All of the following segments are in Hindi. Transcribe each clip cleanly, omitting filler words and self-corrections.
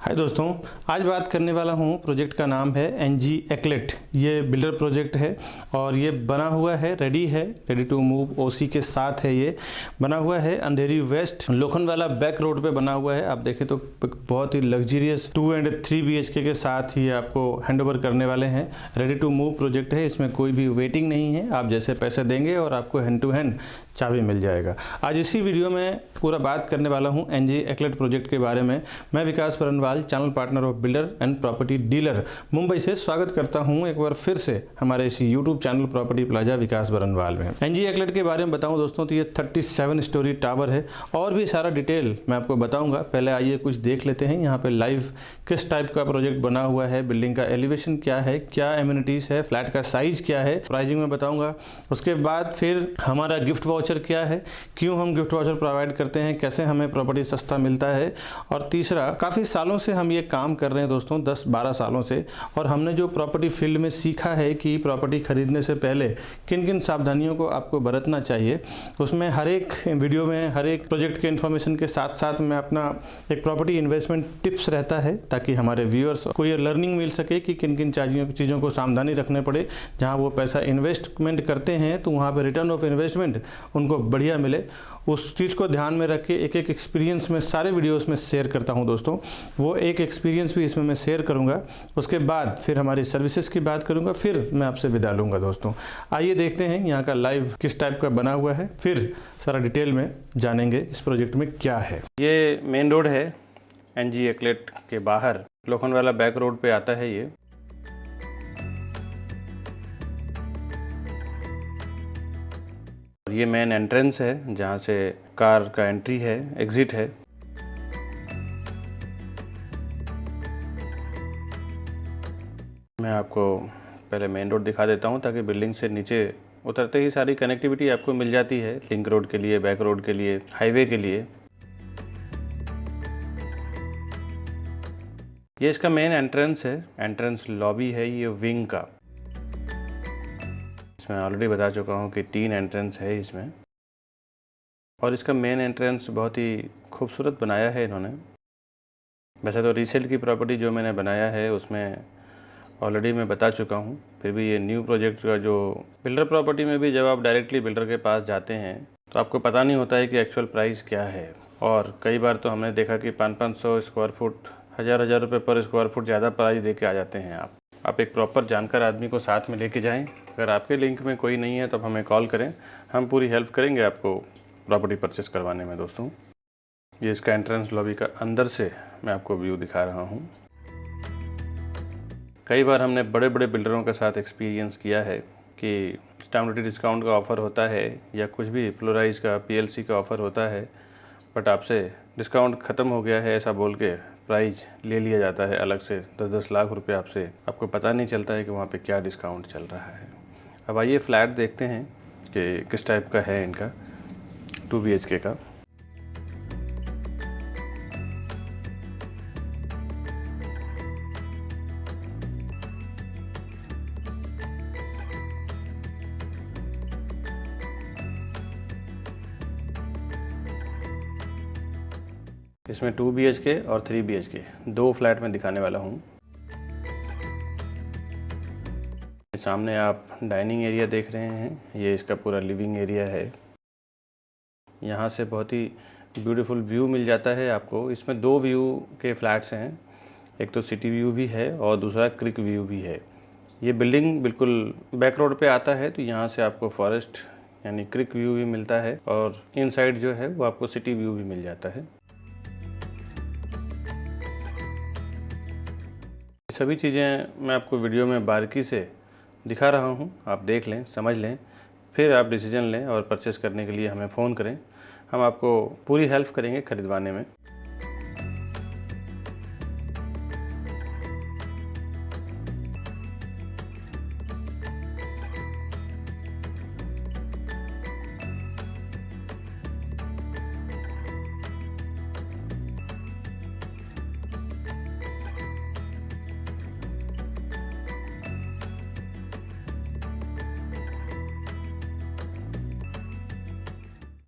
हाय दोस्तों, आज बात करने वाला हूँ। प्रोजेक्ट का नाम है एनजी एक्लेट। ये बिल्डर प्रोजेक्ट है और ये बना हुआ है, रेडी टू मूव ओसी के साथ है। ये बना हुआ है अंधेरी वेस्ट लोखंडवाला बैक रोड पे बना हुआ है। आप देखें तो बहुत ही लग्जरियस 2 एंड 3 BHK के साथ ही आपको हैंडओवर करने वाले हैं। रेडी टू मूव प्रोजेक्ट है, इसमें कोई भी वेटिंग नहीं है। आप जैसे पैसे देंगे और आपको हैंड टू हैंड चाबी मिल जाएगा। आज इसी वीडियो में पूरा बात करने वाला हूं एनजी एक्लेट प्रोजेक्ट के बारे में। मैं Vikas Baranwal, channel partner of builder and property dealer, Mumbai से स्वागत करता हूं एक बार फिर से हमारे इसी यूट्यूब चैनल प्रॉपर्टी प्लाजा विकास बरनवाल में। एनजी एक्लेट के बारे में बताऊं दोस्तों तो ये 37 स्टोरी टावर है और भी सारा डिटेल मैं आपको बताऊंगा। पहले आइए कुछ देख लेते हैं यहाँ पे लाइव किस टाइप का प्रोजेक्ट बना हुआ है, बिल्डिंग का एलिवेशन क्या है, क्या एम्यूनिटीज है, फ्लैट का साइज क्या है, प्राइसिंग में बताऊंगा। उसके बाद फिर हमारा गिफ्ट वाउचर क्या है, क्यों हम गिफ्ट वाउचर प्रोवाइड करते हैं, कैसे हमें प्रॉपर्टी सस्ता मिलता है। और तीसरा, काफ़ी सालों से हम ये काम कर रहे हैं दोस्तों, 10-12 सालों से, और हमने जो प्रॉपर्टी फील्ड में सीखा है कि प्रॉपर्टी खरीदने से पहले किन किन सावधानियों को आपको बरतना चाहिए, उसमें हर एक वीडियो में हर एक प्रोजेक्ट के इन्फॉर्मेशन के साथ साथ में अपना एक प्रॉपर्टी इन्वेस्टमेंट टिप्स रहता है, ताकि हमारे व्यूअर्स को ये लर्निंग मिल सके कि किन किन चीज़ों को सावधानी रखने पड़े। जहाँ वो पैसा इन्वेस्टमेंट करते हैं तो वहाँ पर रिटर्न ऑफ इन्वेस्टमेंट उनको बढ़िया मिले, उस चीज़ को ध्यान में रख के एक एक एक्सपीरियंस में सारे वीडियोस में शेयर करता हूं दोस्तों। वो एक एक्सपीरियंस भी इसमें मैं शेयर करूंगा। उसके बाद फिर हमारी सर्विसेज की बात करूंगा, फिर मैं आपसे विदा लूंगा दोस्तों। आइए देखते हैं यहाँ का लाइव किस टाइप का बना हुआ है, फिर सारा डिटेल में जानेंगे इस प्रोजेक्ट में क्या है। ये मेन रोड है एनजी एक्लेट के बाहर, लोखंडवाला बैक रोड पे आता है ये। ये मेन एंट्रेंस है जहाँ से कार का एंट्री है, एग्जिट है। मैं आपको पहले मेन रोड दिखा देता हूँ ताकि बिल्डिंग से नीचे उतरते ही सारी कनेक्टिविटी आपको मिल जाती है, लिंक रोड के लिए, बैक रोड के लिए, हाईवे के लिए। ये इसका मेन एंट्रेंस है, एंट्रेंस लॉबी है ये विंग का। मैं ऑलरेडी बता चुका हूँ कि 3 एंट्रेंस है इसमें, और इसका मेन एंट्रेंस बहुत ही खूबसूरत बनाया है इन्होंने। वैसे तो रीसेल की प्रॉपर्टी जो मैंने बनाया है उसमें ऑलरेडी मैं बता चुका हूँ, फिर भी ये न्यू प्रोजेक्ट का जो बिल्डर प्रॉपर्टी में भी जब आप डायरेक्टली बिल्डर के पास जाते हैं तो आपको पता नहीं होता है कि एक्चुअल प्राइस क्या है। और कई बार तो हमने देखा कि 500-500 स्क्वायर फुट, 1000-1000 रुपये पर स्क्वायर फुट ज़्यादा प्राइस दे के आ जाते हैं। आप एक प्रॉपर जानकार आदमी को साथ में लेके जाएं। अगर आपके लिंक में कोई नहीं है तो हमें कॉल करें, हम पूरी हेल्प करेंगे आपको प्रॉपर्टी परचेस करवाने में दोस्तों। ये इसका एंट्रेंस लॉबी का अंदर से मैं आपको व्यू दिखा रहा हूँ। कई बार हमने बड़े बड़े बिल्डरों के साथ एक्सपीरियंस किया है कि स्टैम्प ड्यूटी डिस्काउंट का ऑफ़र होता है या कुछ भी फ्लोराइज का, PLC का ऑफ़र होता है, बट आपसे डिस्काउंट ख़त्म हो गया है ऐसा बोल के प्राइस ले लिया जाता है अलग से 10-10 लाख रुपए आपसे। आपको पता नहीं चलता है कि वहाँ पे क्या डिस्काउंट चल रहा है। अब आइए फ्लैट देखते हैं कि किस टाइप का है इनका 2 BHK का। इसमें 2 BHK और 3 BHK 2 फ्लैट में दिखाने वाला हूँ। सामने आप डाइनिंग एरिया देख रहे हैं, ये इसका पूरा लिविंग एरिया है। यहाँ से बहुत ही ब्यूटीफुल व्यू मिल जाता है आपको। इसमें 2 व्यू के फ्लैट्स हैं, एक तो सिटी व्यू भी है और दूसरा क्रिक व्यू भी है। ये बिल्डिंग बिल्कुल बैक रोड पे आता है तो यहाँ से आपको फॉरेस्ट यानी क्रिक व्यू भी मिलता है, और इनसाइड जो है वो आपको सिटी व्यू भी मिल जाता है। सभी चीज़ें मैं आपको वीडियो में बारीकी से दिखा रहा हूँ, आप देख लें, समझ लें, फिर आप डिसीजन लें और परचेस करने के लिए हमें फ़ोन करें। हम आपको पूरी हेल्प करेंगे खरीदवाने में।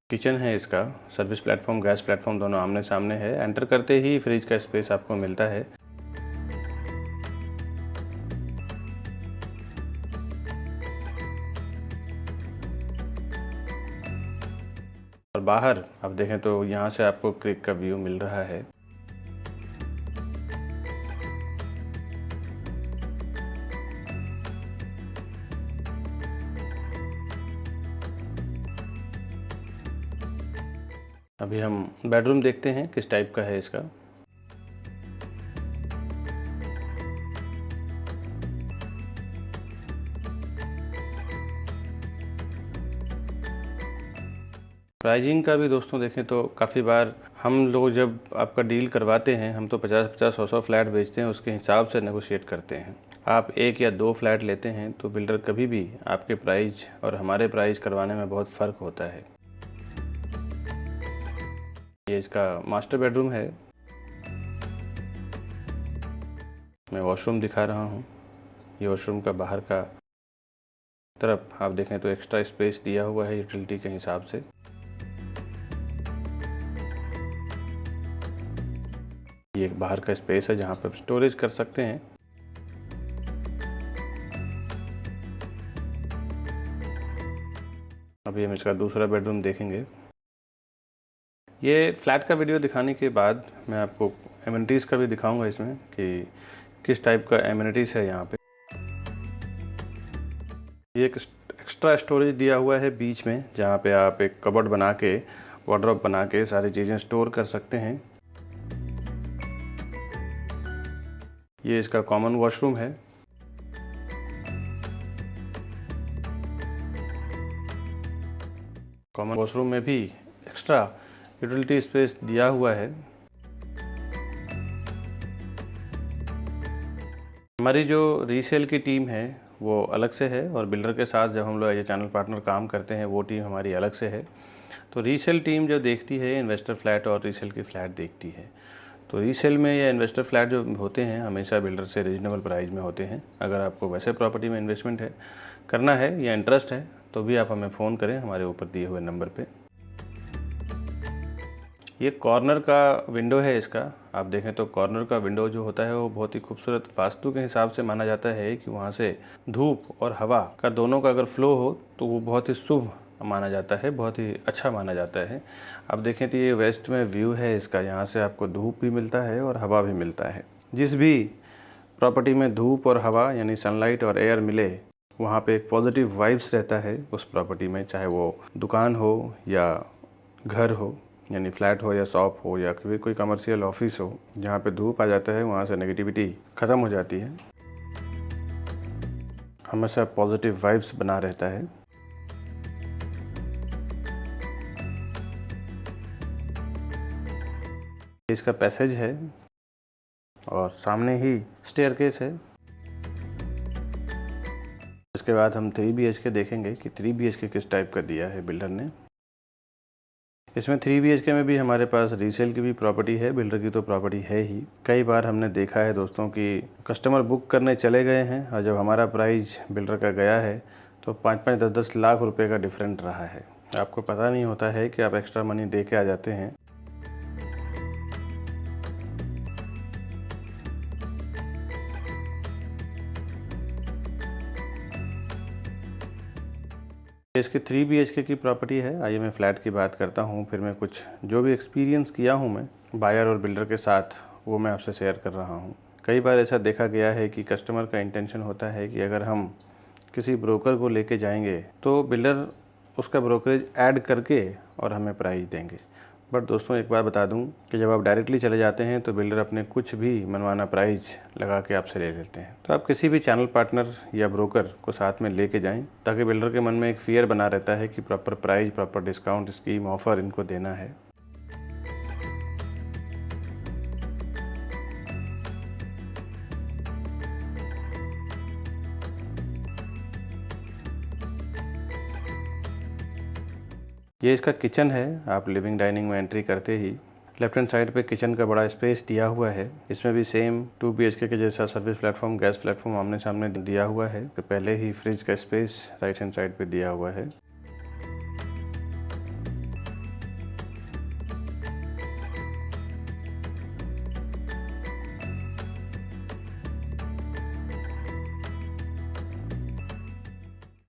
किचन है इसका, सर्विस प्लेटफॉर्म, गैस प्लेटफॉर्म दोनों आमने सामने है। एंटर करते ही फ्रिज का स्पेस आपको मिलता है। और बाहर आप देखें तो यहाँ से आपको क्रिक का व्यू मिल रहा है। अभी हम बेडरूम देखते हैं किस टाइप का है इसका। प्राइजिंग का भी दोस्तों देखें तो काफ़ी बार हम लोग जब आपका डील करवाते हैं, हम तो 50-50, 100-100 फ्लैट बेचते हैं, उसके हिसाब से नेगोशिएट करते हैं। आप 1 या 2 फ्लैट लेते हैं तो बिल्डर कभी भी आपके प्राइस और हमारे प्राइस करवाने में बहुत फ़र्क होता है। ये इसका मास्टर बेडरूम है। मैं वॉशरूम दिखा रहा हूँ। ये वॉशरूम का बाहर का तरफ आप देखें तो एक्स्ट्रा स्पेस दिया हुआ है यूटिलिटी के हिसाब से। ये एक बाहर का स्पेस है जहाँ पर स्टोरेज कर सकते हैं। अभी हम इसका दूसरा बेडरूम देखेंगे। ये फ्लैट का वीडियो दिखाने के बाद मैं आपको एमिनिटीज़ का भी दिखाऊंगा इसमें कि किस टाइप का एमिनिटीज़ है यहाँ पे। ये एक एक्स्ट्रा स्टोरेज दिया हुआ है बीच में, जहाँ पे आप एक कबर्ड बना के, वार्डरोब बना के सारी चीज़ें स्टोर कर सकते हैं। ये इसका कॉमन वॉशरूम है। कॉमन वॉशरूम में भी एक्स्ट्रा यूटिलिटी स्पेस दिया हुआ है। हमारी जो रीसेल की टीम है वो अलग से है, और बिल्डर के साथ जब हम लोग एज ए चैनल पार्टनर काम करते हैं वो टीम हमारी अलग से है। तो रीसेल टीम जो देखती है इन्वेस्टर फ्लैट और रीसेल की फ़्लैट देखती है। तो रीसेल में या इन्वेस्टर फ्लैट जो होते हैं हमेशा बिल्डर से रीजनेबल प्राइस में होते हैं। अगर आपको वैसे प्रॉपर्टी में इन्वेस्टमेंट है करना है या इंटरेस्ट है तो भी आप हमें फ़ोन करें हमारे ऊपर दिए हुए नंबर पे। ये कॉर्नर का विंडो है इसका। आप देखें तो कॉर्नर का विंडो जो होता है वो बहुत ही खूबसूरत वास्तु के हिसाब से माना जाता है कि वहाँ से धूप और हवा का दोनों का अगर फ्लो हो तो वो बहुत ही शुभ माना जाता है, बहुत ही अच्छा माना जाता है। आप देखें तो ये वेस्ट में व्यू है इसका, यहाँ से आपको धूप भी मिलता है और हवा भी मिलता है। जिस भी प्रॉपर्टी में धूप और हवा यानी सनलाइट और एयर मिले वहाँ पे एक पॉजिटिव वाइब्स रहता है उस प्रॉपर्टी में, चाहे वो दुकान हो या घर हो, यानी फ्लैट हो या शॉप हो या कोई कमर्शियल ऑफिस हो। जहाँ पे धूप आ जाता है वहाँ से नेगेटिविटी ख़त्म हो जाती है, हमेशा पॉजिटिव वाइब्स बना रहता है। इसका पैसेज है और सामने ही स्टेयरकेस है। इसके बाद हम 3 BHK देखेंगे कि 3 BHK किस टाइप का दिया है बिल्डर ने। इसमें 3 BHK में भी हमारे पास रीसेल की भी प्रॉपर्टी है, बिल्डर की तो प्रॉपर्टी है ही। कई बार हमने देखा है दोस्तों कि कस्टमर बुक करने चले गए हैं और जब हमारा प्राइस बिल्डर का गया है तो 5-5, 10-10 लाख रुपए का डिफरेंट रहा है। आपको पता नहीं होता है कि आप एक्स्ट्रा मनी दे के आ जाते हैं। इसकी 3 BHK की प्रॉपर्टी है। आइए मैं फ़्लैट की बात करता हूँ, फिर मैं कुछ जो भी एक्सपीरियंस किया हूँ मैं बायर और बिल्डर के साथ वो मैं आपसे शेयर कर रहा हूँ। कई बार ऐसा देखा गया है कि कस्टमर का इंटेंशन होता है कि अगर हम किसी ब्रोकर को लेके जाएंगे तो बिल्डर उसका ब्रोकरेज ऐड करके और हमें प्राइस देंगे। बट दोस्तों एक बार बता दूं कि जब आप डायरेक्टली चले जाते हैं तो बिल्डर अपने कुछ भी मनमाना प्राइस लगा के आपसे ले लेते हैं। तो आप किसी भी चैनल पार्टनर या ब्रोकर को साथ में लेके जाएं ताकि बिल्डर के मन में एक फियर बना रहता है कि proper price, proper discount scheme, offer इनको देना है। ये इसका किचन है। आप लिविंग डाइनिंग में एंट्री करते ही लेफ्ट हैंड साइड पे किचन का बड़ा स्पेस दिया हुआ है। इसमें भी सेम 2 BHK के जैसा सर्विस प्लेटफॉर्म, गैस प्लेटफॉर्म आमने सामने दिया हुआ है। तो पहले ही फ्रिज का स्पेस राइट हैंड साइड पे दिया हुआ है।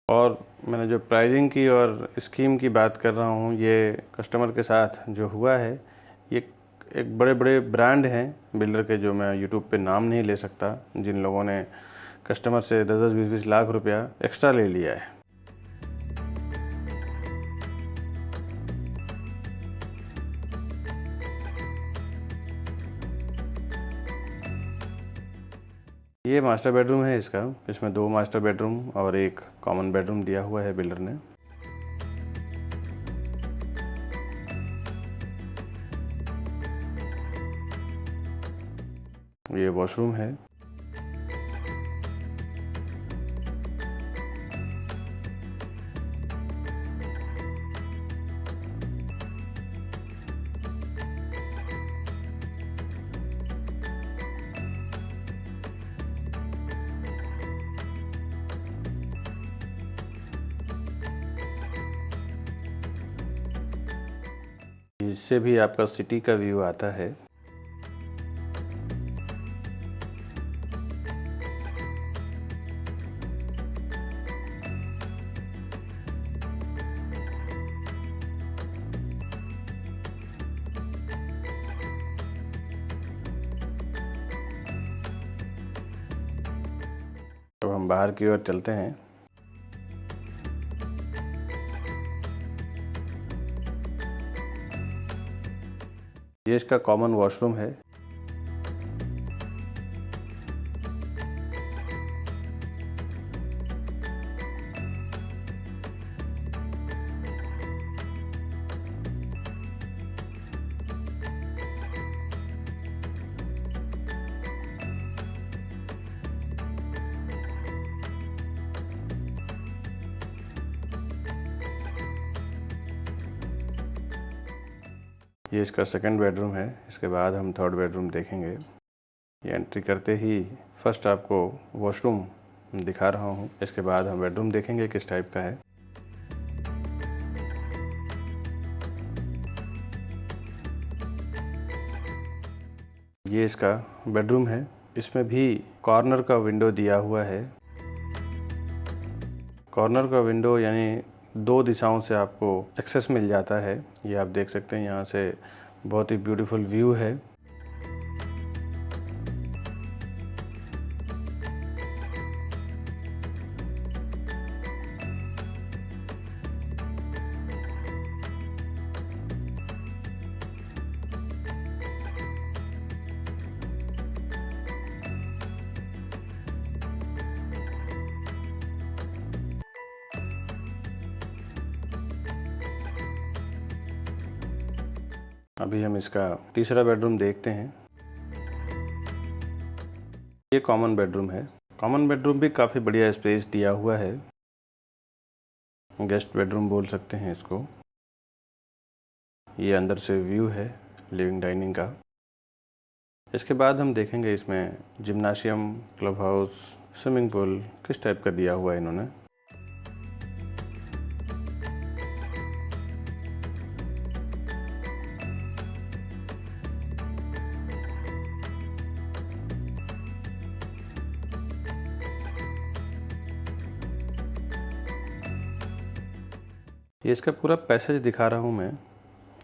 और मैंने जो प्राइसिंग की और स्कीम की बात कर रहा हूँ, ये कस्टमर के साथ जो हुआ है, ये एक बड़े बड़े ब्रांड हैं बिल्डर के, जो मैं यूट्यूब पे नाम नहीं ले सकता, जिन लोगों ने कस्टमर से 10-10, 20-20 लाख रुपया एक्स्ट्रा ले लिया है। ये मास्टर बेडरूम है इसका। इसमें 2 मास्टर बेडरूम और 1 कॉमन बेडरूम दिया हुआ है बिल्डर ने। ये वॉशरूम है। इससे भी आपका सिटी का व्यू आता है। तो हम बाहर की ओर चलते हैं। ये इसका कॉमन वॉशरूम है। ये इसका सेकंड बेडरूम है। इसके बाद हम थर्ड बेडरूम देखेंगे। ये एंट्री करते ही फर्स्ट आपको वॉशरूम दिखा रहा हूँ। इसके बाद हम बेडरूम देखेंगे किस टाइप का है। ये इसका बेडरूम है। इसमें भी कॉर्नर का विंडो दिया हुआ है। कॉर्नर का विंडो यानी 2 दिशाओं से आपको एक्सेस मिल जाता है। ये आप देख सकते हैं, यहाँ से बहुत ही ब्यूटीफुल व्यू है। अभी हम इसका तीसरा बेडरूम देखते हैं। ये कॉमन बेडरूम है। कॉमन बेडरूम भी काफ़ी बढ़िया स्पेस दिया हुआ है। गेस्ट बेडरूम बोल सकते हैं इसको। ये अंदर से व्यू है लिविंग डाइनिंग का। इसके बाद हम देखेंगे इसमें gymnasium, club house, swimming pool किस टाइप का दिया हुआ है इन्होंने। ये इसका पूरा पैसेज दिखा रहा हूँ मैं,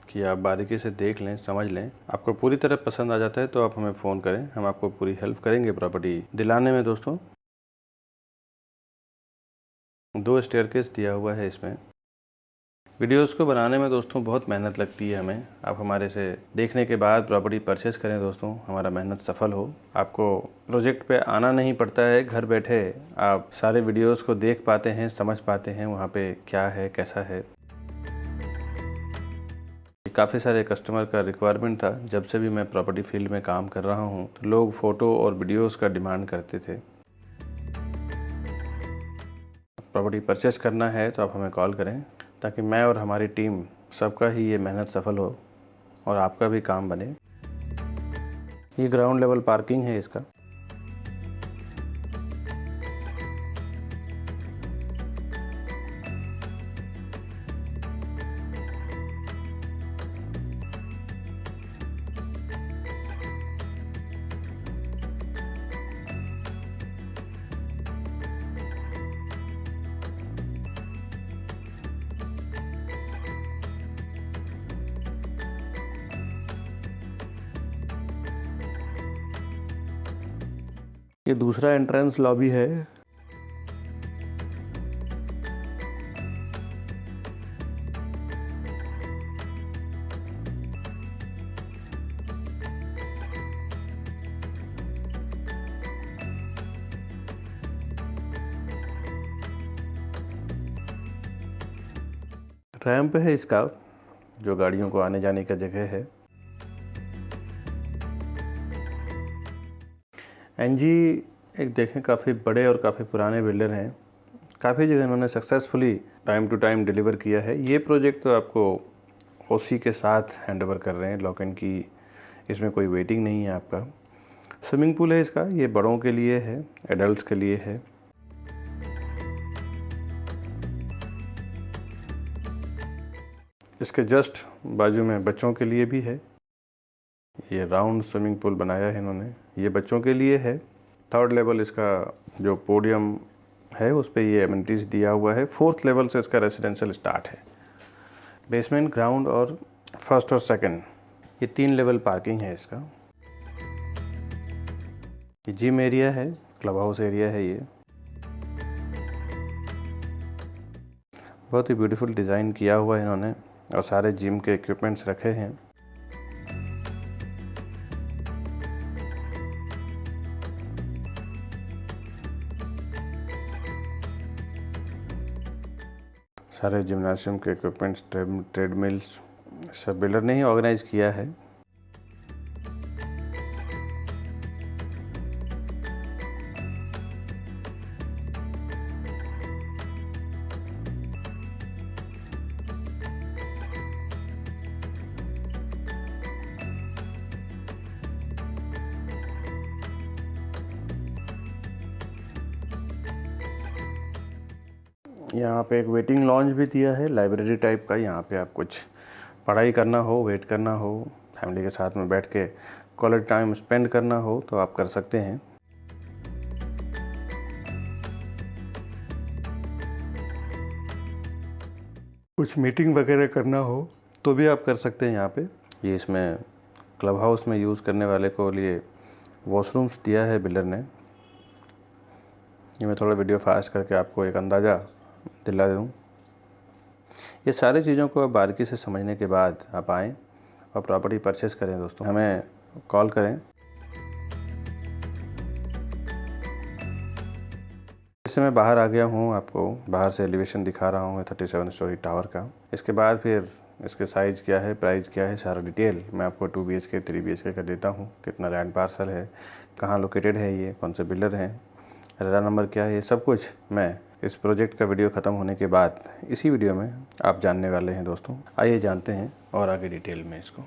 कि आप बारीकी से देख लें, समझ लें। आपको पूरी तरह पसंद आ जाता है तो आप हमें फ़ोन करें, हम आपको पूरी हेल्प करेंगे प्रॉपर्टी दिलाने में। दोस्तों 2 स्टेयरकेस दिया हुआ है इसमें। वीडियोस को बनाने में दोस्तों बहुत मेहनत लगती है हमें। आप हमारे से देखने के बाद प्रॉपर्टी परचेस करें दोस्तों, हमारा मेहनत सफल हो। आपको प्रोजेक्ट पे आना नहीं पड़ता है, घर बैठे आप सारे वीडियोस को देख पाते हैं, समझ पाते हैं वहाँ पे क्या है, कैसा है। काफ़ी सारे कस्टमर का रिक्वायरमेंट था। जब से भी मैं प्रॉपर्टी फील्ड में काम कर रहा हूँ तो लोग फ़ोटो और वीडियोस का डिमांड करते थे। प्रॉपर्टी परचेस करना है तो आप हमें कॉल करें, ताकि मैं और हमारी टीम सबका ही ये मेहनत सफल हो और आपका भी काम बने। ये ग्राउंड लेवल पार्किंग है इसका। ये दूसरा एंट्रेंस लॉबी है। रैंप है इसका, जो गाड़ियों को आने जाने का जगह है। एनजी एक देखें काफ़ी बड़े और काफ़ी पुराने बिल्डर हैं। काफ़ी जगह इन्होंने successfully time to time deliver किया है। ये प्रोजेक्ट तो आपको ओसी के साथ हैंडओवर कर रहे हैं। लॉक एंड की इसमें कोई वेटिंग नहीं है आपका। स्विमिंग पूल है इसका, ये बड़ों के लिए है, एडल्ट्स के लिए है। इसके जस्ट बाजू में बच्चों के लिए भी है। ये राउंड स्विमिंग पूल बनाया है इन्होंने, ये बच्चों के लिए है। 3rd लेवल इसका जो पोडियम है उस पर ये एमिनिटीज़ दिया हुआ है। 4th लेवल से इसका रेजिडेंशियल स्टार्ट है। बेसमेंट, ग्राउंड और 1st और 2nd, ये 3 लेवल पार्किंग है इसका। ये जिम एरिया है, क्लब हाउस एरिया है। ये बहुत ही ब्यूटीफुल डिज़ाइन किया हुआ है इन्होंने और सारे जिम के इक्विपमेंट्स रखे हैं। सारे जिम्नाशियम के इक्विपमेंट्स, ट्रेडमिल्स सब बिल्डर ने ही ऑर्गेनाइज किया है। यहाँ पे एक वेटिंग लॉन्ज भी दिया है, लाइब्रेरी टाइप का। यहाँ पे आप कुछ पढ़ाई करना हो, वेट करना हो, फैमिली के साथ में बैठ के क्वालिटी टाइम स्पेंड करना हो तो आप कर सकते हैं। कुछ मीटिंग वगैरह करना हो तो भी आप कर सकते हैं यहाँ पे। ये इसमें क्लब हाउस में यूज़ करने वाले को लिए वॉशरूम्स दिया है बिल्डर ने। ये मैं थोड़ा वीडियो फास्ट करके आपको एक अंदाज़ा दिला दूँ। ये सारी चीज़ों को बारीकी से समझने के बाद आप आएँ और प्रॉपर्टी परचेस करें। दोस्तों हमें कॉल करें। इससे मैं बाहर आ गया हूँ, आपको बाहर से एलिवेशन दिखा रहा हूँ 37 स्टोरी टावर का। इसके बाद फिर इसके साइज़ क्या है, प्राइस क्या है, सारा डिटेल मैं आपको 2 BHK 3 BHK का देता हूँ। कितना लैंड पार्सल है, कहाँ लोकेटेड है, ये कौन से बिल्डर हैं, रेरा नंबर क्या है, ये सब कुछ मैं इस प्रोजेक्ट का वीडियो ख़त्म होने के बाद इसी वीडियो में आप जानने वाले हैं। दोस्तों आइए जानते हैं और आगे डिटेल में इसको।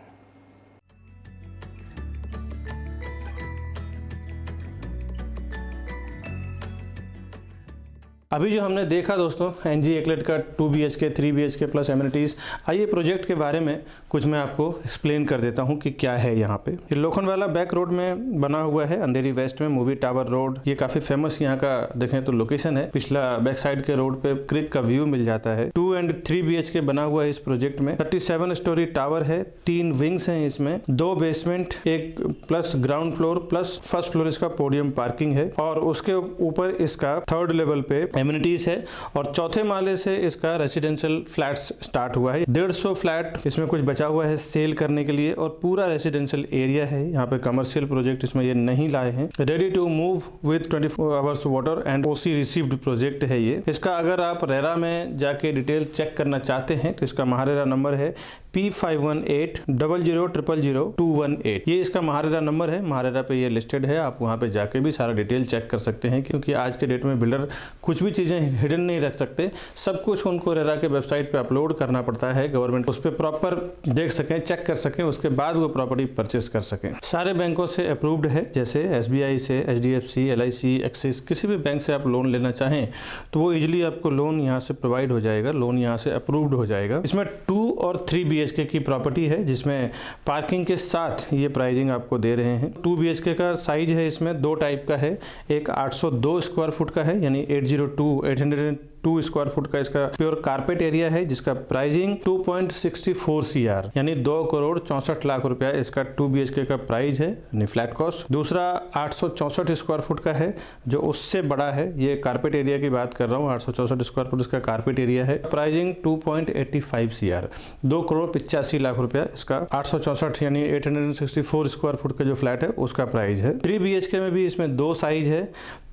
अभी जो हमने देखा दोस्तों एनजी एक्लेट का 2 BHK 3 BHK प्लस एमिनिटीज़। आइए प्रोजेक्ट के बारे में कुछ मैं आपको एक्सप्लेन कर देता हूं कि क्या है यहाँ पे। ये लोखंडवाला बैक रोड में बना हुआ है, अंधेरी वेस्ट में, मूवी टावर रोड। ये काफ़ी फेमस यहाँ का देखें तो लोकेशन है। पिछला बैक साइड के रोड पे क्रिक का व्यू मिल जाता है। 2 और 3 BHK बना हुआ है इस प्रोजेक्ट में। 37 स्टोरी टावर है, 3 विंग्स हैं इसमें, 2 बेसमेंट, एक plus ground floor plus 1st floor इसका पोडियम पार्किंग है। और उसके ऊपर इसका 3rd लेवल पे एमिनिटीज है और 4थे माले से इसका रेसिडेंशियल फ्लैट्स स्टार्ट हुआ है। 150 फ्लैट इसमें कुछ बचा हुआ है सेल करने के लिए और पूरा रेसिडेंशियल एरिया है। यहाँ पे कमर्शियल प्रोजेक्ट इसमें ये नहीं लाए हैं। Ready to move with 24 hours water and OC received project है ये। इसका अगर आप रेरा में जाके डिटेल चेक करना चाहते हैं तो इसका महारेरा नंबर है P5180000218। ये इसका महारेरा नंबर है। महारेरा पे ये लिस्टेड है। आप वहाँ पे जाके भी सारा डिटेल चेक कर सकते हैं, क्योंकि आज के डेट में बिल्डर कुछ भी चीज़ें हिडन नहीं रख सकते। सब कुछ उनको रेरा के वेबसाइट पे अपलोड करना पड़ता है। गवर्नमेंट उस पर प्रॉपर देख सकें, चेक कर सकें, उसके बाद वो प्रॉपर्टी परचेस कर सकें। सारे बैंकों से अप्रूव्ड है, जैसे SBI से, HDFC, LIC, एक्सिस, किसी भी बैंक से आप लोन लेना चाहें तो वो इजिली आपको लोन यहाँ से प्रोवाइड हो जाएगा। लोन यहाँ से अप्रूव्ड हो जाएगा। इसमें 2 और 3 BHK की प्रॉपर्टी है, जिसमें पार्किंग के साथ ये प्राइसिंग आपको दे रहे हैं। 2 BHK का साइज है, इसमें 2 टाइप का है। एक 802 स्क्वायर फुट का है, यानी 802 2 स्क्वायर फुट का इसका प्योर कारपेट एरिया है, जिसका प्राइसिंग 2.64 CR यानी 2,64,00,000 रुपया इसका 2 BHK का प्राइस है, यानी फ्लैट कॉस्ट। दूसरा 864 स्क्वायर फुट का है, जो उससे बड़ा है। ये कारपेट एरिया की बात कर रहा हूँ, 864 स्क्वायर फुट इसका कारपेट एरिया है। प्राइसिंग 2.85 CR, 2,85,00,000 रुपया इसका 864 यानी 864 स्क्वायर फुट का जो फ्लैट है उसका प्राइस है। 3 BHK में भी इसमें 2 साइज है।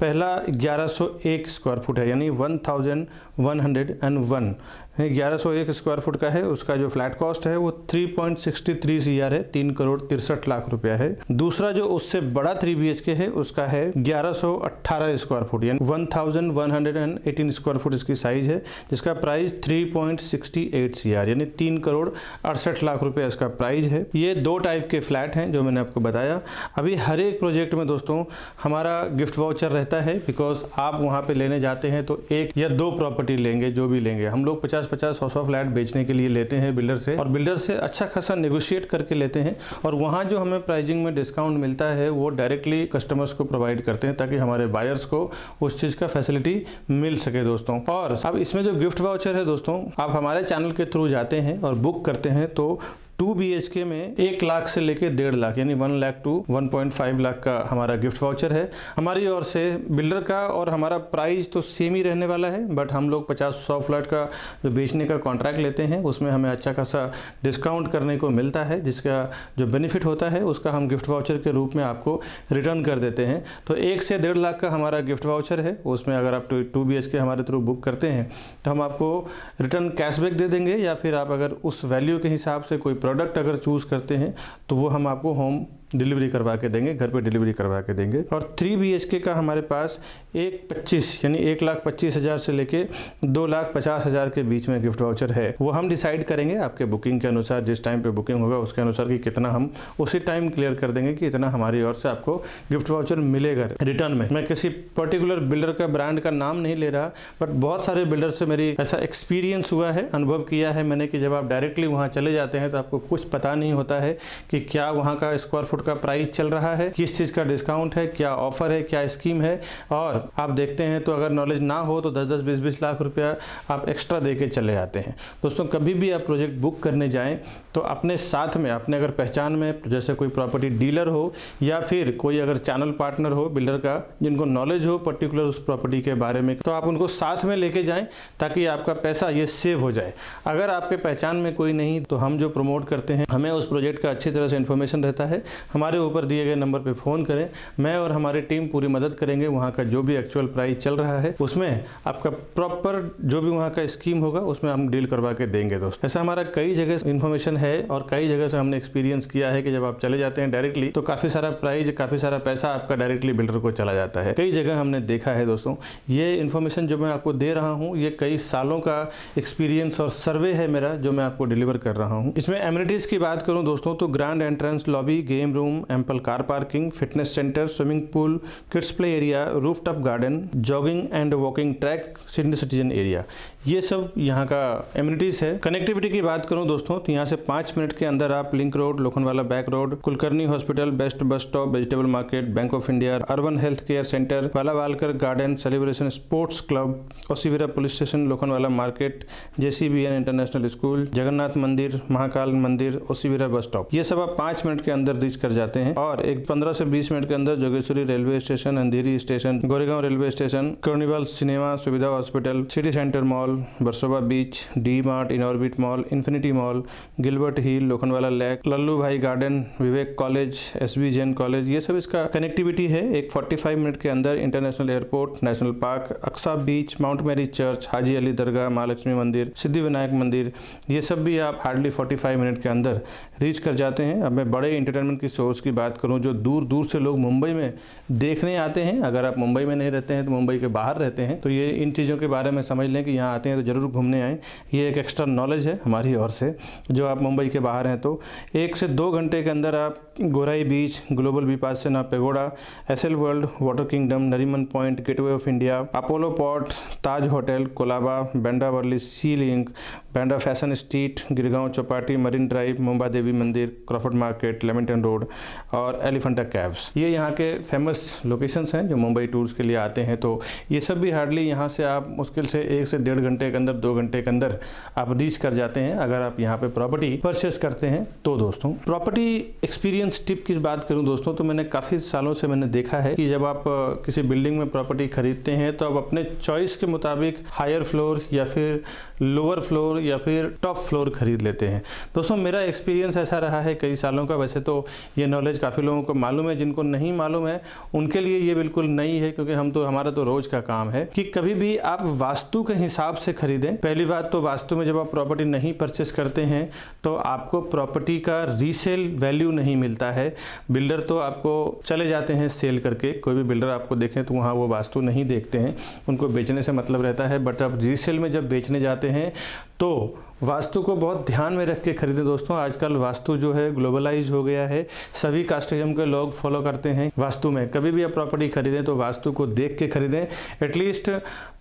पहला 1101 स्क्वायर फुट है, यानी 1101 1101 स्क्वायर फुट का है। उसका जो फ्लैट कॉस्ट है वो 3.63 CR है, 3,63,00,000 रुपया है। दूसरा जो उससे बड़ा 3 BHK है उसका है 1118 स्क्वायर फुट, यानी 1118 स्क्वायर फुट इसकी साइज है, जिसका प्राइस 3.68 CR यानी 3,68,00,000 रुपया इसका प्राइस है। ये 2 टाइप के फ्लैट हैं जो मैंने आपको बताया। अभी हर एक प्रोजेक्ट में दोस्तों हमारा गिफ्ट वाउचर रहता है, बिकॉज आप वहाँ पे लेने जाते हैं तो 1 या 2 प्रॉपर्टी लेंगे, जो भी लेंगे। हम लोग 50-100 फ्लैट बेचने के लिए लेते हैं बिल्डर से, और बिल्डर से अच्छा खासा नेगोशिएट करके लेते हैं, और वहाँ जो हमें प्राइसिंग में डिस्काउंट मिलता है वो डायरेक्टली कस्टमर्स को प्रोवाइड करते हैं, ताकि हमारे बायर्स को उस चीज़ का फैसिलिटी मिल सके दोस्तों। और अब इसमें जो गिफ्ट वाउचर है दोस्तों, आप हमारे चैनल के थ्रू जाते हैं और बुक करते हैं तो 2 BHK में 1 लाख से लेके 1.5 लाख यानी 1 लाख टू 1.5 लाख का हमारा गिफ्ट वाउचर है हमारी ओर से। बिल्डर का और हमारा प्राइस तो सेम ही रहने वाला है, बट हम लोग 50-100 फ्लैट का जो बेचने का कॉन्ट्रैक्ट लेते हैं उसमें हमें अच्छा खासा डिस्काउंट करने को मिलता है, जिसका जो बेनिफिट होता है उसका हम गिफ्ट वाउचर के रूप में आपको रिटर्न कर देते हैं। तो 1 से 1.5 लाख का हमारा गिफ्ट वाउचर है, उसमें अगर आप 2 BHK हमारे थ्रू बुक करते हैं तो हम आपको रिटर्न कैशबैक दे देंगे, या फिर आप अगर उस वैल्यू के हिसाब से कोई प्रोडक्ट अगर चूज़ करते हैं तो वो हम आपको होम डिलीवरी करवा के देंगे, घर पे डिलीवरी करवा के देंगे। और 3 BHK का हमारे पास 1.25 यानी 1,25,000 से लेके 2,50,000 के बीच में गिफ्ट वाउचर है। वो हम डिसाइड करेंगे आपके बुकिंग के अनुसार, जिस टाइम पे बुकिंग होगा उसके अनुसार कि कितना हम उसी टाइम क्लियर कर देंगे कि इतना हमारी ओर से आपको गिफ्ट वाउचर मिलेगा रिटर्न में। मैं किसी पर्टिकुलर बिल्डर का ब्रांड का नाम नहीं ले रहा, बट बहुत सारे बिल्डर से मेरी ऐसा एक्सपीरियंस हुआ है, अनुभव किया है मैंने, कि जब आप डायरेक्टली वहाँ चले जाते हैं तो आपको कुछ पता नहीं होता है कि क्या वहाँ का स्क्वायर फुट का प्राइस चल रहा है, किस चीज़ का डिस्काउंट है, क्या ऑफर है, क्या स्कीम है। और आप देखते हैं तो अगर नॉलेज ना हो तो 10-10, 20-20 लाख रुपया आप एक्स्ट्रा दे के चले जाते हैं। दोस्तों कभी भी आप प्रोजेक्ट बुक करने जाएं तो अपने साथ में, अपने अगर पहचान में जैसे कोई प्रॉपर्टी डीलर हो या फिर कोई अगर चैनल पार्टनर हो बिल्डर का, जिनको नॉलेज हो पर्टिकुलर उस प्रॉपर्टी के बारे में, तो आप उनको साथ में लेके जाएं ताकि आपका पैसा ये सेव हो जाए। अगर आपके पहचान में कोई नहीं तो हम जो प्रमोट करते हैं, हमें उस प्रोजेक्ट का अच्छी तरह से इन्फॉर्मेशन रहता है, हमारे ऊपर दिए गए नंबर पे फ़ोन करें, मैं और हमारी टीम पूरी मदद करेंगे। वहाँ का जो भी एक्चुअल प्राइस चल रहा है उसमें आपका प्रॉपर जो भी वहाँ का स्कीम होगा उसमें हम डील करवा के देंगे दोस्त। ऐसा हमारा कई जगह इन्फॉर्मेशन है और कई जगह से हमने एक्सपीरियंस किया है कि जब आप चले जाते हैं डायरेक्टली तो काफ़ी सारा प्राइस, काफ़ी सारा पैसा आपका डायरेक्टली बिल्डर को चला जाता है। कई जगह हमने देखा है दोस्तों। ये इन्फॉर्मेशन जो मैं आपको दे रहा हूँ ये कई सालों का एक्सपीरियंस और सर्वे है मेरा, जो मैं आपको डिलीवर कर रहा हूँ। इसमें एमिनिटीज़ की बात करूँ दोस्तों तो grand entrance lobby, game room, ample car parking, fitness centre, swimming pool, kids play area, rooftop garden, jogging and walking track, senior citizen area, ये सब यहाँ का एमिनिटीज़ है। कनेक्टिविटी की बात करूँ दोस्तों तो यहाँ से 5 मिनट के अंदर आप link road, Lokhandwala back road, Kulkarni hospital, best bus stop, vegetable market, bank of India, urban health care centre, Walawalkar garden, celebration sports club, Oshiwara police station, Lokhandwala market, JCBN international school, Jagannath मंदिर, महाकाल मंदिर, ओसीवीरा बस स्टॉप, ये सब आप 5 मिनट के अंदर रीच कर जाते हैं। और एक 15 से 20 मिनट के अंदर Jogeshwari railway station, Andheri station, Goregaon railway station, carnival cinema, Suvidha hospital, city centre mall, Versova beach, D mart, Inorbit mall, infinity mall, Gilbert hill, Lokhandwala lake, Lallu bhai garden, Vivek college, SB Jain college, ये सब इसका कनेक्टिविटी है। एक 45 मिनट के अंदर international airport, national park, Aksa beach, Mount Mary church, Haji Ali दरगाह, महालक्ष्मी मंदिर, सिद्धि विनायक मंदिर, ये सब भी आप हार्डली 45 मिनट के अंदर रीच कर जाते हैं। अब मैं बड़े इंटरटेनमेंट की सोर्स की बात करूं, जो दूर दूर से लोग मुंबई में देखने आते हैं, अगर आप मुंबई में नहीं रहते हैं तो मुंबई के बाहर रहते हैं तो ये इन चीज़ों के बारे में समझ लें कि यहाँ आते हैं तो ज़रूर घूमने आएँ। ये एक एक्स्ट्रा नॉलेज है हमारी ओर से। जो आप मुंबई के बाहर हैं तो 1 से 2 घंटे के अंदर आप Gorai beach, global Vipassana pagoda, SL world, water kingdom, Nariman point, gateway of India, Apollo port, Taj hotel, Colaba, Bandra Worli, sea link, Bandra fashion street, Girgaon Chowpatty, marine drive, Mumba Devi मंदिर, क्रॉफर्ड मार्केट, लेमिंगटन रोड और एलिफेंटा कैव्स, ये यहाँ के फेमस लोकेशंस हैं जो मुंबई टूर्स के लिए आते हैं। तो ये सब भी हार्डली यहाँ से आप मुश्किल से 1 से 1.5 घंटे के अंदर, 2 घंटे के अंदर आप रीच कर जाते हैं अगर आप यहाँ पे प्रॉपर्टी परचेस करते हैं। तो दोस्तों, प्रॉपर्टी एक्सपीरियंस टिप की बात करूँ दोस्तों, तो मैंने काफ़ी सालों से मैंने देखा है कि जब आप किसी बिल्डिंग में प्रॉपर्टी खरीदते हैं तो आप अपने चॉइस के मुताबिक हायर फ्लोर या फिर लोअर फ्लोर या फिर टॉप फ्लोर खरीद लेते हैं। दोस्तों, मेरा एक्सपीरियंस ऐसा रहा है कई सालों का। वैसे तो ये नॉलेज काफ़ी लोगों को मालूम है, जिनको नहीं मालूम है उनके लिए ये बिल्कुल नई है, क्योंकि हमारा तो रोज का काम है कि कभी भी आप वास्तु के हिसाब से खरीदें। पहली बात तो वास्तु में जब आप प्रॉपर्टी नहीं परचेस करते हैं तो आपको प्रॉपर्टी का रीसेल वैल्यू नहीं मिलता है। बिल्डर तो आपको चले जाते हैं सेल करके, कोई भी बिल्डर आपको देखें तो वहाँ वो वास्तु नहीं देखते हैं, उनको बेचने से मतलब रहता है। बट आप रीसेल में जब बेचने जाते हैं तो वास्तु को बहुत ध्यान में रख के खरीदें दोस्तों। आजकल वास्तु जो है ग्लोबलाइज हो गया है, सभी कास्टिज्म के लोग फॉलो करते हैं वास्तु में। कभी भी आप प्रॉपर्टी खरीदें तो वास्तु को देख के खरीदें। एटलीस्ट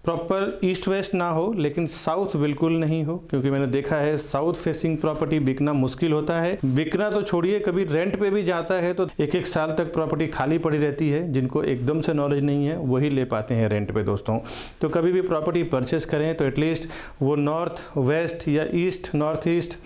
प्रॉपर ईस्ट वेस्ट ना हो, लेकिन साउथ बिल्कुल नहीं हो, क्योंकि मैंने देखा है साउथ फेसिंग प्रॉपर्टी बिकना मुश्किल होता है। बिकना तो छोड़िए, कभी रेंट पे भी जाता है तो 1-1 साल तक प्रॉपर्टी खाली पड़ी रहती है। जिनको एकदम से नॉलेज नहीं है वही ले पाते हैं रेंट पे दोस्तों। तो कभी भी प्रॉपर्टी परचेस करें तो एटलीस्ट वो नॉर्थ वेस्ट या east, north east,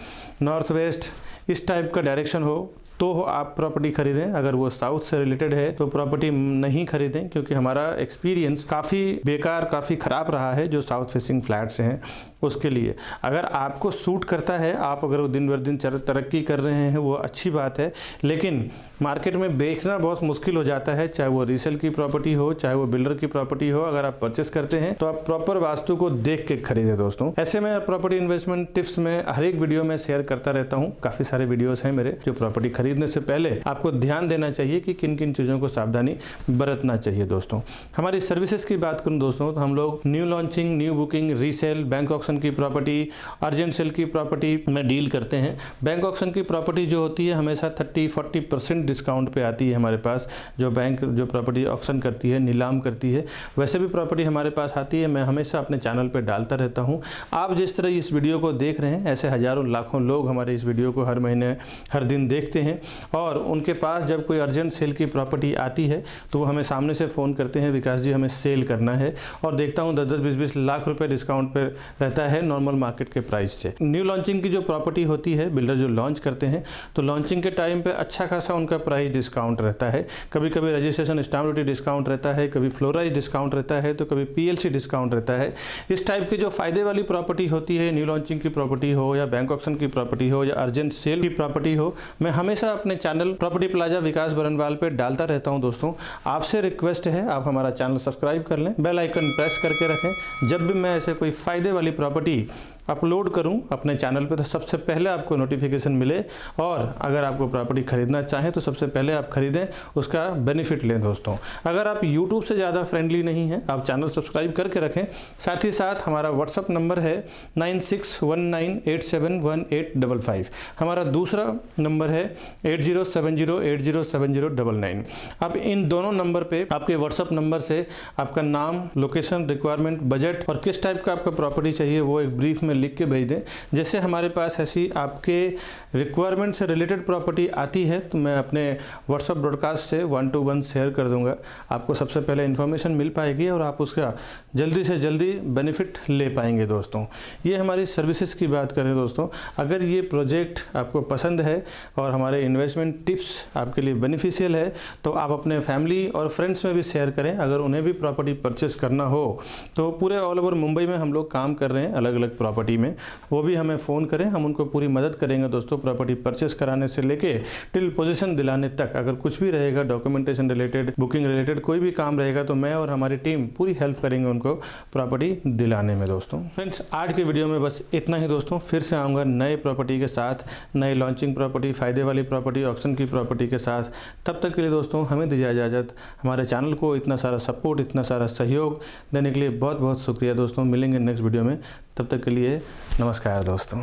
north west इस टाइप का डायरेक्शन हो तो आप प्रॉपर्टी खरीदें। अगर वो साउथ से रिलेटेड है तो प्रॉपर्टी नहीं खरीदें, क्योंकि हमारा एक्सपीरियंस काफ़ी बेकार, काफ़ी ख़राब रहा है जो साउथ फेसिंग फ्लैट्स हैं उसके लिए। अगर आपको सूट करता है, आप अगर वो दिन बर दिन तरक्की कर रहे हैं, वो अच्छी बात है, लेकिन मार्केट में बेचना बहुत मुश्किल हो जाता है, चाहे वो रीसेल की प्रॉपर्टी हो, चाहे वो बिल्डर की प्रॉपर्टी हो। अगर आप परचेस करते हैं तो आप प्रॉपर वास्तु को देख के खरीदें दोस्तों। ऐसे में प्रॉपर्टी इन्वेस्टमेंट टिप्स में हर एक वीडियो में शेयर करता रहता हूँ। काफ़ी सारे वीडियोज़ हैं मेरे जो प्रॉपर्टी खरीदने से पहले आपको ध्यान देना चाहिए कि किन किन चीज़ों को सावधानी बरतना चाहिए दोस्तों। हमारी सर्विसेज की बात करूँ दोस्तों तो हम लोग new launching, new booking, resale, bank auction की प्रॉपर्टी, अर्जेंट सेल की प्रॉपर्टी में डील करते हैं। बैंक ऑक्शन की प्रॉपर्टी जो होती है हमेशा 30-40% डिस्काउंट पे आती है हमारे पास। जो बैंक जो प्रॉपर्टी ऑक्शन करती है, नीलाम करती है, वैसे भी प्रॉपर्टी हमारे पास आती है। मैं हमेशा अपने चैनल पे डालता रहता हूँ। आप जिस तरह इस वीडियो को देख रहे हैं, ऐसे हज़ारों लाखों लोग हमारे इस वीडियो को हर महीने, हर दिन देखते हैं, और उनके पास जब कोई अर्जेंट सेल की प्रॉपर्टी आती है तो वो हमें सामने से फ़ोन करते हैं, विकास जी हमें सेल करना है, और देखता हूँ 10-10, 20-20 लाख रुपए डिस्काउंट पर रहता है नॉर्मल मार्केट के प्राइस से। न्यू लॉन्चिंग की जो प्रॉपर्टी होती है, बिल्डर जो लॉन्च करते हैं तो लॉन्चिंग के टाइम पे अच्छा खासा उनका प्राइस डिस्काउंट रहता है। कभी कभी रजिस्ट्रेशन स्टाम्प ड्यूटी डिस्काउंट रहता है, कभी फ्लोराइज डिस्काउंट रहता है, तो कभी PLC डिस्काउंट रहता है। इस टाइप की जो फायदे वाली प्रॉपर्टी होती है, न्यू लॉन्चिंग की प्रॉपर्टी हो या बैंक ऑक्शन की प्रॉपर्टी हो या अर्जेंट सेल की प्रॉपर्टी हो, मैं हमेशा अपने चैनल प्रॉपर्टी प्लाजा विकास बरनवाल पे डालता रहता हूं दोस्तों। आपसे रिक्वेस्ट है आप हमारा चैनल सब्सक्राइब कर लें, बेल आइकन प्रेस करके रखें। जब भी मैं ऐसे कोई फायदे वाली प्रॉपर्टी अपलोड करूं अपने चैनल पे तो सबसे पहले आपको नोटिफिकेशन मिले, और अगर आपको प्रॉपर्टी खरीदना चाहें तो सबसे पहले आप खरीदें, उसका बेनिफिट लें दोस्तों। अगर आप YouTube से ज़्यादा फ्रेंडली नहीं हैं, आप चैनल सब्सक्राइब करके रखें। साथ ही साथ हमारा व्हाट्सअप नंबर है 9619871855। हमारा दूसरा नंबर है 8070807099। अब इन दोनों नंबर पे आपके व्हाट्सअप नंबर से आपका नाम, लोकेशन, रिक्वायरमेंट, बजट और किस टाइप का आपका प्रॉपर्टी चाहिए वो एक ब्रीफ में लिख के भेज दें। जैसे हमारे पास ऐसी आपके रिक्वायरमेंट से रिलेटेड प्रॉपर्टी आती है तो मैं अपने व्हाट्सअप ब्रॉडकास्ट से 1-to-1 शेयर कर दूंगा। आपको सबसे पहले इन्फॉर्मेशन मिल पाएगी और आप उसका जल्दी से जल्दी बेनिफिट ले पाएंगे दोस्तों। ये हमारी सर्विसेज की बात करें दोस्तों, अगर ये प्रोजेक्ट आपको पसंद है और हमारे इन्वेस्टमेंट टिप्स आपके लिए बेनिफिशियल है तो आप अपने फैमिली और फ्रेंड्स में भी शेयर करें। अगर उन्हें भी प्रॉपर्टी परचेस करना हो तो पूरे ऑल ओवर मुंबई में हम लोग काम कर रहे हैं अलग अलग प्रॉपर्टी में, वो भी हमें फ़ोन करें, हम उनको पूरी मदद करेंगे दोस्तों। प्रॉपर्टी परचेस कराने से लेके टिल पोजीशन दिलाने तक, अगर कुछ भी रहेगा डॉक्यूमेंटेशन रिलेटेड, बुकिंग रिलेटेड कोई भी काम रहेगा तो मैं और हमारी टीम पूरी हेल्प करेंगे उनको प्रॉपर्टी दिलाने में दोस्तों। फ्रेंड्स, आज के वीडियो में बस इतना ही दोस्तों। फिर से आऊँगा नए प्रॉपर्टी के साथ, नए लॉन्चिंग प्रॉपर्टी, फायदे वाली प्रॉपर्टी, ऑक्शन की प्रॉपर्टी के साथ। तब तक के लिए दोस्तों हमें दीजिए इजाज़त। हमारे चैनल को इतना सारा सपोर्ट, इतना सारा सहयोग देने के लिए बहुत बहुत शुक्रिया दोस्तों। मिलेंगे नेक्स्ट वीडियो में, तब तक के लिए नमस्कार दोस्तों।